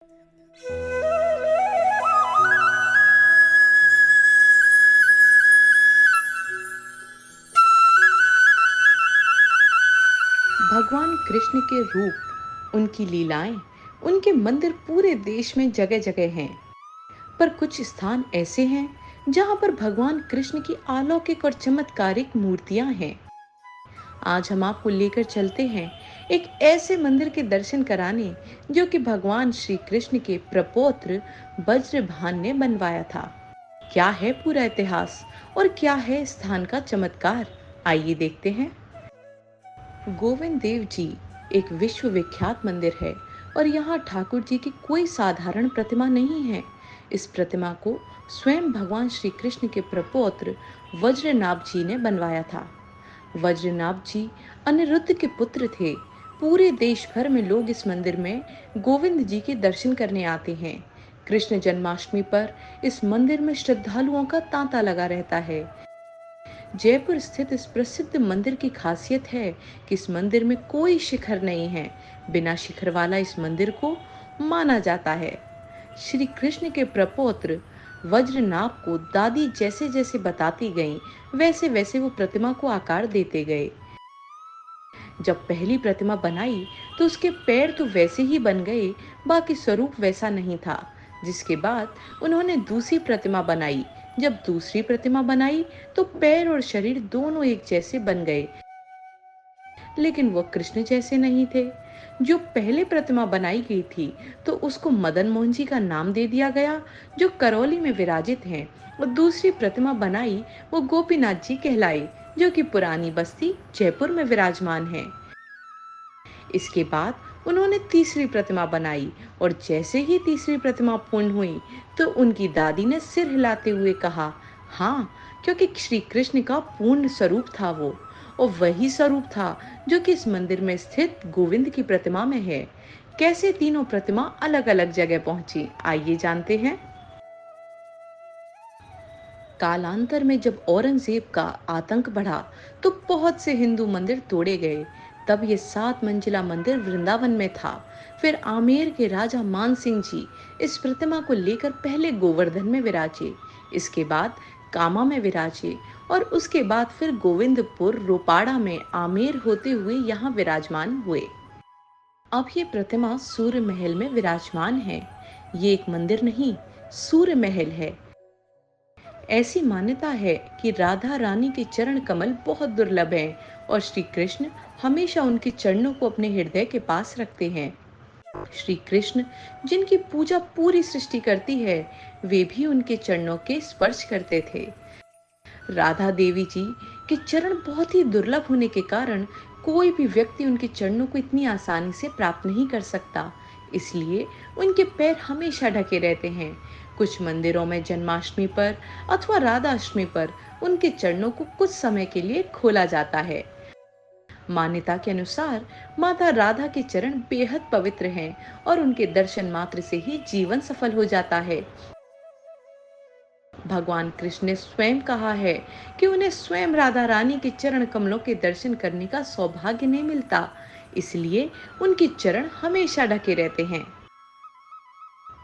भगवान कृष्ण के रूप, उनकी लीलाएं, उनके मंदिर पूरे देश में जगह जगह हैं। पर कुछ स्थान ऐसे हैं जहां पर भगवान कृष्ण की अलौकिक और चमत्कारिक मूर्तियां हैं। आज हम आपको लेकर चलते हैं एक ऐसे मंदिर के दर्शन कराने जो कि भगवान श्री कृष्ण के प्रपौत्र वज्रभान ने बनवाया था। क्या है पूरा इतिहास और क्या है स्थान का चमत्कार, आइए देखते हैं। गोविंद देव जी एक विश्व विख्यात मंदिर है और यहाँ ठाकुर जी की कोई साधारण प्रतिमा नहीं है। इस प्रतिमा को स्वयं भगवान श्री कृष्ण के प्रपौत्र वज्रनाभ जी ने बनवाया था। वज्रनाभ जी अनिरुद्ध के पुत्र थे। पूरे देश भर में लोग इस मंदिर में गोविंद जी के दर्शन करने आते हैं। कृष्ण जन्माष्टमी पर इस मंदिर में श्रद्धालुओं का तांता लगा रहता है। जयपुर स्थित इस प्रसिद्ध मंदिर की खासियत है कि इस मंदिर में कोई शिखर नहीं है। बिना शिखर वाला इस मंदिर को माना जाता है। श्री कृष्ण के प्रपौत्र वज्रनाभ को दादी जैसे जैसे बताती गईं, वैसे वैसे वो प्रतिमा को आकार देते गए। जब पहली प्रतिमा बनाई तो उसके पैर तो वैसे ही बन गए, बाकी स्वरूप वैसा नहीं था। जिसके बाद उन्होंने दूसरी प्रतिमा बनाई। जब दूसरी प्रतिमा बनाई तो पैर और शरीर दोनों एक जैसे बन गए, लेकिन वो कृष्ण जैसे नहीं थे। जो पहले प्रतिमा बनाई गई थी तो उसको मदन मोहन जी का नाम दे दिया गया, जो करौली में विराजित हैं। और दूसरी प्रतिमा बनाई वो गोपीनाथ जी कहलाए, जो कि पुरानी बस्ती जयपुर में विराजमान है। इसके बाद उन्होंने तीसरी प्रतिमा बनाई और जैसे ही तीसरी प्रतिमा पूर्ण हुई तो उनकी दादी ने सिर हिलाते हुए कहा, हाँ, क्योंकि श्री कृष्ण का पूर्ण स्वरूप था वो, और वही स्वरूप था जो कि इस मंदिर में स्थित गोविंद की प्रतिमा में है। कैसे तीनों प्रतिमा अलग अलग जगह पहुंची, आइए जानते हैं। कालांतर में जब औरंगजेब का आतंक बढ़ा तो बहुत से हिंदू मंदिर तोड़े गए। तब ये 7 मंजिला मंदिर वृंदावन में था। फिर आमेर के राजा मान सिंह जी इस प्रतिमा को लेकर पहले गोवर्धन में विराजे, इसके बाद कामा में विराजे और उसके बाद फिर गोविंदपुर रोपाड़ा में आमेर होते हुए यहाँ विराजमान हुए। अब ये प्रतिमा सूर्य महल में विराजमान है। ये एक मंदिर नहीं, सूर्य महल है। ऐसी मान्यता है कि राधा रानी के चरण कमल बहुत दुर्लभ हैं और श्री कृष्ण हमेशा उनके चरणों को अपने हृदय के पास रखते हैं। श्री कृष्ण जिनकी पूजा पूरी सृष्टि करती है, वे भी उनके चरणों के स्पर्श करते थे। राधा देवी जी के चरण बहुत ही दुर्लभ होने के कारण कोई भी व्यक्ति उनके चरणों को इतनी आसानी से प्राप्त नहीं कर सकता, इसलिए उनके पैर हमेशा ढके रहते हैं। कुछ मंदिरों में जन्माष्टमी पर अथवा राधाष्टमी पर उनके चरणों को कुछ समय के लिए खोला जाता है। मान्यता के अनुसार माता राधा के चरण बेहद पवित्र हैं और उनके दर्शन मात्र से ही जीवन सफल हो जाता है। भगवान कृष्ण ने स्वयं कहा है कि उन्हें स्वयं राधा रानी के चरण कमलों के दर्शन करने का सौभाग्य नहीं मिलता, इसलिए उनके चरण हमेशा ढके रहते हैं।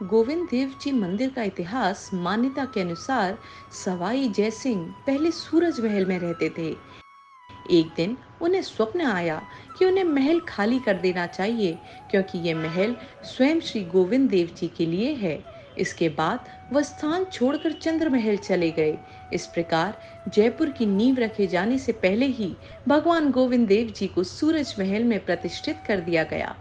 गोविंद देव जी मंदिर का इतिहास, मान्यता के अनुसार सवाई जय सिंह पहले सूरज महल में रहते थे। एक दिन उन्हें स्वप्न आया कि उन्हें महल खाली कर देना चाहिए, क्योंकि ये महल स्वयं श्री गोविंद देव जी के लिए है। इसके बाद वह स्थान छोड़कर चंद्र महल चले गए। इस प्रकार जयपुर की नींव रखे जाने से पहले ही भगवान गोविंद देव जी को सूरज महल में प्रतिष्ठित कर दिया गया।